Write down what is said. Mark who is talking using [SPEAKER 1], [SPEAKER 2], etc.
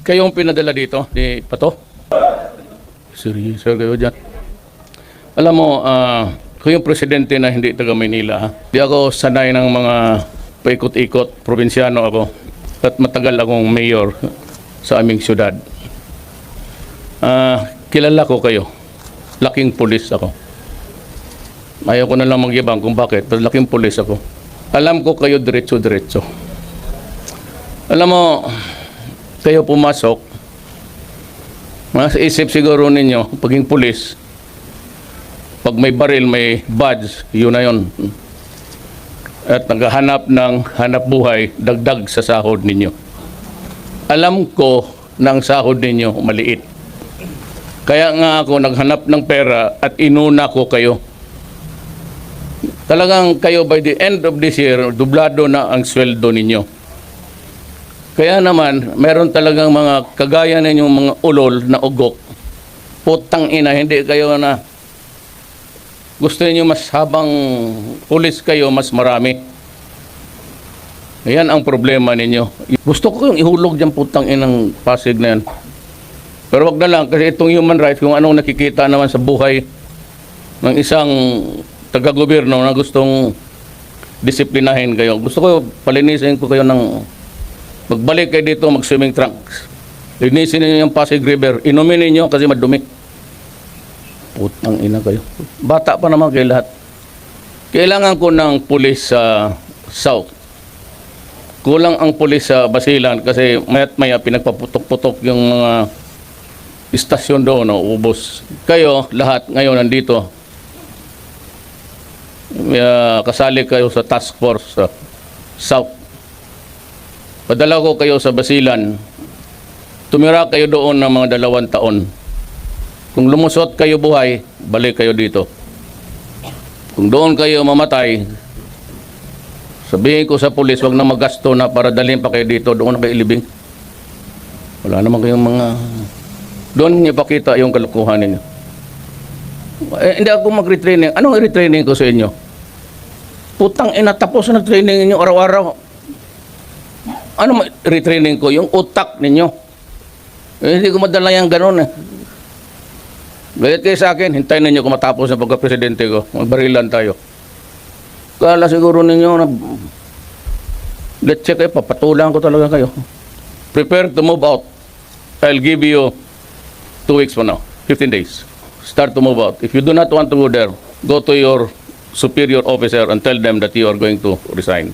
[SPEAKER 1] Kayong pinadala dito ni Pato? Seryoso kayo dyan. Alam mo, kung yung presidente na hindi taga Maynila, ha? Di ako sanay ng mga paikot-ikot, probinsyano ako, at matagal akong mayor sa aming syudad. Kilala ko kayo. Laking pulis ako. Ayaw ko na lang magyabang kung bakit, pero laking pulis ako. Alam ko kayo diretso-diretso. Alam mo, kayo pumasok, isip siguro ninyo, paging pulis, pag may baril, may badge, yun na yun. At naghahanap ng hanap buhay, dagdag sa sahod ninyo. Alam ko na ang sahod ninyo maliit. Kaya nga ako naghanap ng pera at inuna ko kayo. Talagang kayo by the end of this year, dublado na ang sweldo ninyo. Kaya naman, meron talagang mga kagaya ninyong mga ulol na ugok. Putang ina, hindi kayo na gusto niyo mas habang pulis kayo, mas marami. Ayan ang problema ninyo. Gusto ko yung ihulog dyan putang inang Pasig na yan. Pero wag na lang, kasi itong human rights, kung anong nakikita naman sa buhay ng isang taga-gobyerno na gustong disiplinahin kayo. Gusto ko, palinisin ko kayo ng magbalik kayo dito, mag-swimming trunks. Linisin niyo yung Pasig River. Inumin niyo kasi madumi. Putang ina kayo. Bata pa naman kayo lahat. Kailangan ko ng pulis sa South. Kulang ang pulis sa Basilan kasi maya't maya pinagpaputok-putok yung mga istasyon doon, no, ubos. Kayo, lahat ngayon nandito. Kasali kayo sa task force sa South. Padala ko kayo sa Basilan. Tumira kayo doon ng mga 2 taon. Kung lumusot kayo buhay, balik kayo dito. Kung doon kayo mamatay, sabihin ko sa pulis, wag na magasto na para dalhin pa kayo dito, doon na kayo ilibing. Wala naman kayong mga... Doon niyo pakita yung kalukuhan ninyo. Hindi ako mag-retraining. Anong retraining ko sa inyo? Putang ina, tapos na training ninyo araw-araw. Ano retraining ko? Yung utak ninyo. Hindi ko madala yung gano'n eh. Gayat kayo sa akin, hintayin ninyo kung matapos na pagka-presidente ko. Magbarilan tayo. Kala siguro ninyo na let's check kayo, papatulang ko talaga kayo. Prepare to move out. I'll give you 2 weeks from now, 15 days. Start to move out. If you do not want to go there, go to your superior officer and tell them that you are going to resign.